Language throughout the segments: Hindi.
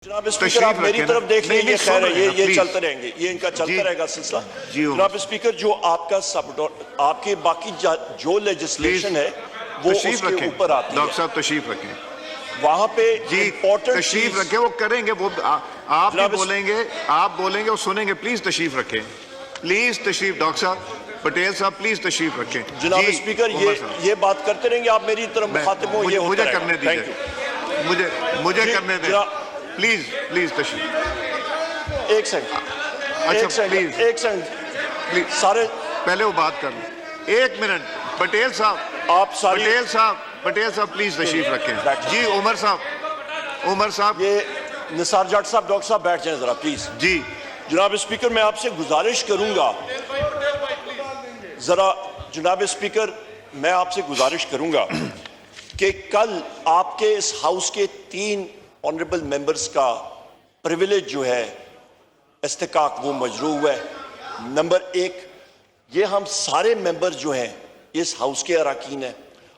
जनाब स्पीकर आप मेरी तरफ देख लीजिए, खैर है ये चलते रहेंगे, ये इनका चलता रहेगा सिलसिला। जनाब स्पीकर, जो आपका आपके बाकी जो लेजिस्लेशन है वो उसके ऊपर आती है। डॉक्टर साहब तशरीफ रखें, वहां पे जी तशरीफ रखें, वो करेंगे, वो आप भी बोलेंगे, आप बोलेंगे, वो सुनेंगे। प्लीज तशरीफ रखें, प्लीज तशरीफ। डॉक्टर साहब पटेल साहब प्लीज तशरीफ रखें। जनाब स्पीकर ये बात करते रहेंगे, आप मेरी तरफ मुखातिब हो, ये मुझे करने दीजिए, मुझे करने दें प्लीज, प्लीज तशरीफ। एक सेकंड, एक सेकंड प्लीज, सारे पहले वो बात कर लो। एक मिनट, पटेल साहब, आप सारी पटेल साहब प्लीज तशरीफ रखें। जी उमर साहब, ये निसार जाट साहब, डॉक्टर साहब बैठ जाएं जरा प्लीज। जी जनाब स्पीकर, मैं आपसे गुजारिश करूंगा जरा, जनाब स्पीकर मैं आपसे गुजारिश करूंगा कि कल आपके इस हाउस के 3 ऑनरेबल मेंबर्स का प्रिविलेज जो है इस्तिकाक वो मजरू हुआ है। नंबर 1, ये हम सारे मेंबर जो हैं इस हाउस के अराकीन हैं,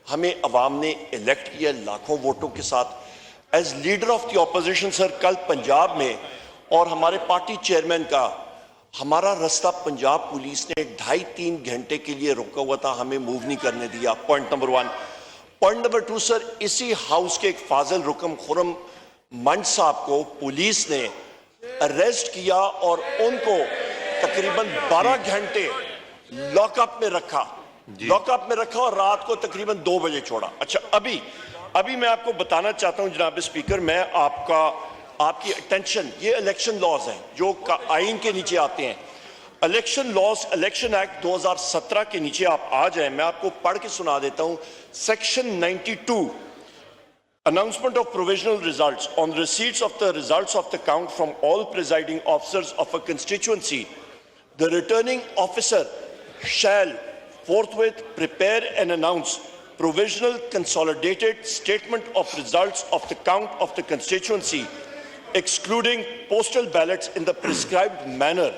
हमें अवाम ने इलेक्ट किया लाखों वोटों के साथ as leader of the opposition. Sir कल पंजाब में और हमारे पार्टी चेयरमैन का हमारा रास्ता पंजाब पुलिस ने 2.5-3 घंटे के लिए रोका हुआ था, हमें मूव नहीं करने दिया। Point number 1। Point number 2 sir, इसी हाउस के एक फाजिल रुकम खुरम मंच साहब को पुलिस ने अरेस्ट किया और उनको तकरीबन 12 घंटे लॉकअप में रखा और रात को तकरीबन 2 बजे छोड़ा। अच्छा, अभी मैं आपको बताना चाहता हूं जनाब स्पीकर, मैं आपकी अटेंशन, ये इलेक्शन लॉज हैं जो आइन के नीचे आते हैं। इलेक्शन लॉज, इलेक्शन एक्ट 2017 के नीचे आप आ जाएं, मैं आपको पढ़ के सुना देता हूं। Section 92, announcement of provisional results. On receipts of the results of the count from all presiding officers of a constituency, the returning officer shall forthwith prepare and announce provisional consolidated statement of results of the count of the constituency, excluding postal ballots, in the prescribed manner.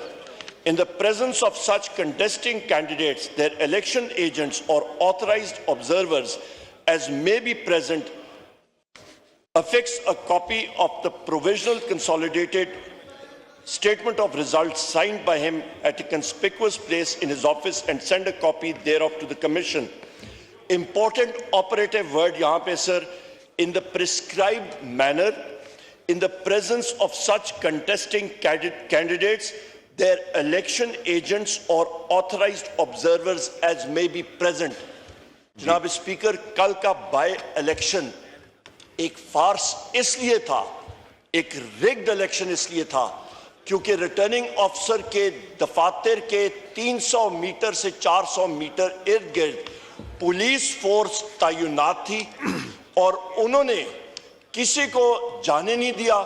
In the presence of such contesting candidates, their election agents or authorized observers as may be present, affix a copy of the provisional consolidated statement of results signed by him at a conspicuous place in his office and send a copy thereof to the commission. Important operative word yahan pe sir, in the prescribed manner, in the presence of such contesting candidates, their election agents or authorized observers as may be present. जनाब स्पीकर, कल का बाय इलेक्शन एक फार्स इसलिए था, एक रिग्ड इलेक्शन इसलिए था क्योंकि रिटर्निंग ऑफिसर के दफातर के 300 मीटर से 400 मीटर इर्द गिर्द पुलिस फोर्स तैनात थी और उन्होंने किसी को जाने नहीं दिया।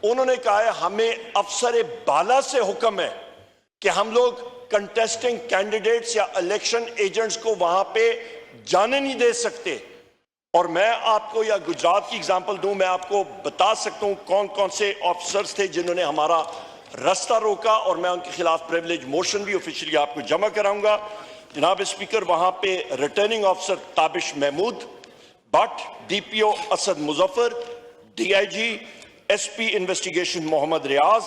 उन्होंने कहा है हमें अफसर बाला से हुक्म है कि हम लोग कंटेस्टिंग कैंडिडेट्स या इलेक्शन एजेंट्स को वहां पे जाने नहीं दे सकते। और मैं आपको या गुजरात की एग्जांपल दूं, मैं आपको बता सकता हूं कौन कौन से ऑफिसर्स थे जिन्होंने हमारा रास्ता रोका और मैं उनके खिलाफ प्रिविलेज मोशन भी ऑफिशियली आपको जमा कराऊंगा। जनाब स्पीकर, वहां पे returning officer Tabish Mahmood Bhatt, DPO Asad Muzaffar, DIG SP investigation Mohammad Riaz,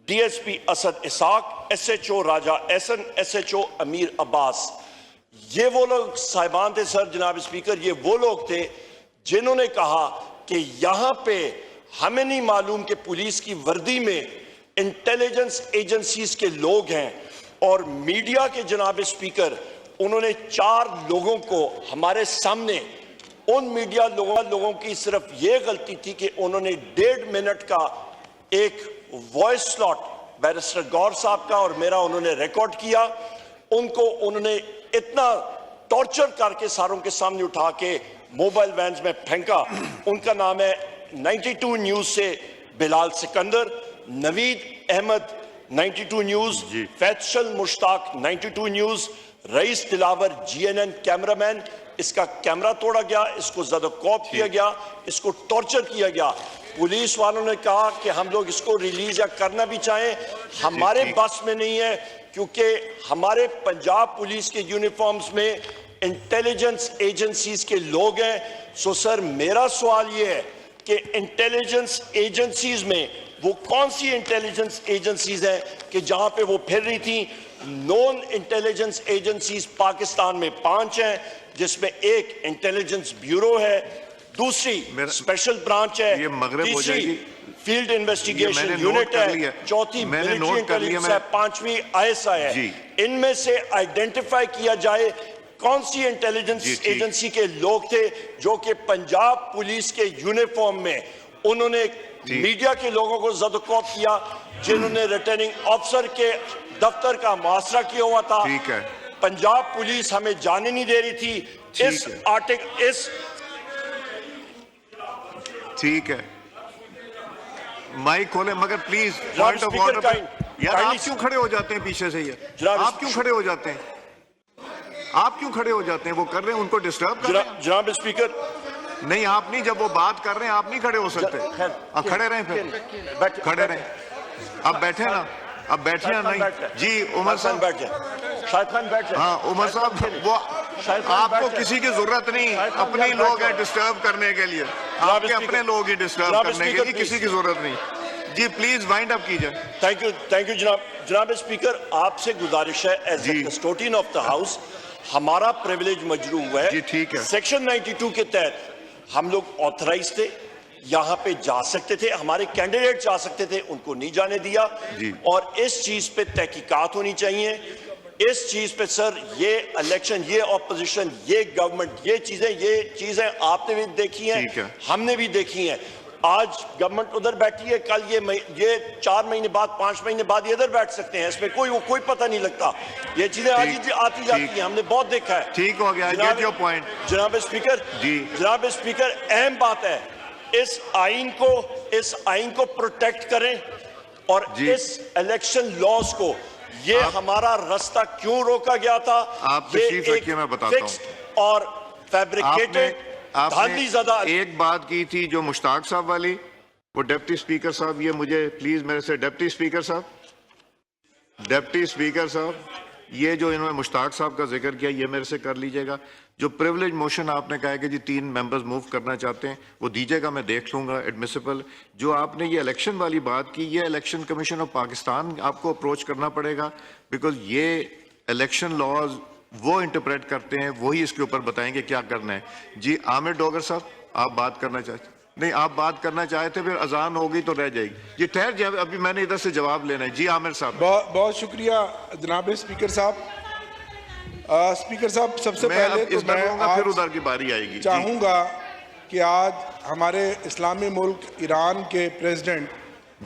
DSP Asad Ishaq, SHO Raja Ehsan, SHO Amir Abbas, ये वो लोग साहिबान थे सर। जनाब स्पीकर, ये वो लोग थे जिन्होंने कहा कि यहां पे हमें नहीं मालूम कि पुलिस की वर्दी में इंटेलिजेंस एजेंसीज के लोग हैं और मीडिया के जनाब स्पीकर, उन्होंने 4 लोगों को हमारे सामने, उन मीडिया लोगों की सिर्फ ये गलती थी कि उन्होंने 1.5 मिनट का एक वॉइस स्लॉट बैरिस्टर गौर साहब का और मेरा उन्होंने रिकॉर्ड किया। उनको उन्होंने इतना टॉर्चर करके सारों के सामने उठा के मोबाइल वैन्स में फेंका। उनका नाम है 92 न्यूज से Bilal Sikandar, Naveed Ahmad 92 news, Faisal Mushtaq 92 news, rice Dilawar GNN cameraman, इसका कैमरा तोड़ा गया, इसको ज्यादा कॉप किया गया, इसको टॉर्चर किया गया। पुलिस वालों ने कहा कि हम लोग इसको रिलीज या करना भी चाहें, हमारे बस में नहीं है क्योंकि हमारे पंजाब पुलिस के यूनिफॉर्म्स में इंटेलिजेंस एजेंसीज के लोग हैं। सो सर, मेरा सवाल ये है कि इंटेलिजेंस एजेंसीज में वो कौन सी इंटेलिजेंस एजेंसीज हैं कि जहां पे वो फिर रही थी। नॉन इंटेलिजेंस एजेंसीज पाकिस्तान में 5 हैं, जिसमें एक इंटेलिजेंस ब्यूरो है, दूसरी स्पेशल ब्रांच है, ये मगरिब हो जाएगी, फील्ड इन्वेस्टिगेशन यूनिट है, चौथी मिलिट्री इंटेलिजेंस है, 5वीं ISI है। इनमें से आइडेंटिफाई किया जाए कौन सी इंटेलिजेंस एजेंसी के लोग थे जो कि पंजाब पुलिस के यूनिफॉर्म में उन्होंने मीडिया के लोगों को ज़द-ओ-कौफ किया, जिन्होंने रिटर्निंग ऑफिसर के दफ्तर का मुहासरा किया हुआ था। ठीक है, पंजाब पुलिस हमें जाने नहीं दे रही थी। इस आर्टिकल इस ठीक है, माइक खोले, मगर प्लीज पॉइंट ऑफ ऑर्डर। यार आप क्यों खड़े हो जाते हैं पीछे से? ये आप क्यों खड़े हो जाते हैं? आप क्यों खड़े हो जाते हैं? वो कर रहे हैं, उनको डिस्टर्ब कर रहे हैं। जनाब स्पीकर, नहीं आप नहीं, जब वो बात कर रहे हैं आप नहीं खड़े हो सकते। अब खड़े रहें, फिर खड़े रहें। अब बैठे ना, अब बैठे ना। नहीं जी, उमर साहब बैठ जाए, शाहिद खान बैठ जाए। हाँ उमर साहब, वो आपको किसी की जरूरत नहीं, अपने ही लोग हैं डिस्टर्ब करने के लिए, आपके अपने लोग ही डिस्टर्ब करने के लिए, किसी की जरूरत नहीं। जी प्लीज वाइंड अप कीजिए। थैंक यू जनाब स्पीकर, आपसे गुजारिश है as the custodian of the house, हमारा प्रिविलेज मजरू हुआ है। जी ठीक है। सेक्शन 92 के तहत हम लोग ऑथराइज थे, यहाँ पे जा सकते थे, हमारे कैंडिडेट जा सकते थे, उनको नहीं जाने दिया। और इस चीज पे तहकीकात होनी चाहिए। इस चीज पे सर, ये इलेक्शन, ये ऑपोजिशन, ये गवर्नमेंट, ये चीजें आपने भी देखी हैं, हमने भी देखी हैं। आज गवर्नमेंट उधर बैठी है, कल ये 4 महीने बाद, 5 महीने बाद ये इधर बैठ सकते हैं, इसमें कोई पता नहीं लगता। ये चीजें आज आती जाती हैं, हमने बहुत देखा है। ठीक हो गया, गेट योर पॉइंट। जनाब स्पीकर, अहम बात है, इस आइन को प्रोटेक्ट करें और इस इलेक्शन लॉज को, ये हमारा रास्ता क्यों रोका गया था, आप तशरीफ रखिए, मैं बताता हूं। और फैब्रिकेटेड, आपने एक बात की थी जो मुश्ताक साहब वाली, वो डिप्टी स्पीकर साहब, ये मुझे प्लीज मेरे से डिप्टी स्पीकर साहब, ये जो इन्होंने मुश्ताक साहब का जिक्र किया, ये मेरे से कर लीजिएगा। जो प्रिविलेज मोशन आपने कहा कि जी 3 मेंबर्स मूव करना चाहते हैं, वो दीजिएगा, मैं देख लूंगा एडमिसिबल। जो आपने ये इलेक्शन वाली बात की, ये इलेक्शन कमीशन ऑफ पाकिस्तान आपको अप्रोच करना पड़ेगा, बिकॉज ये इलेक्शन लॉज वो इंटरप्रेट करते हैं, वही इसके ऊपर बताएंगे क्या करना है। जी आमिर डोगर साहब, आप बात करना चाहते? नहीं, आप बात करना चाहे थे, फिर अजान होगी तो रह जाएगी। जी ठहर जाए, अभी मैंने इधर से जवाब लेना है। जी आमिर साहब। बहुत शुक्रिया जनाब स्पीकर साहब। स्पीकर साहब, सबसे पहले तो मैं फिर उधर की बारी आएगी। चाहूँगा कि आज हमारे इस्लामी मुल्क ईरान के प्रेसिडेंट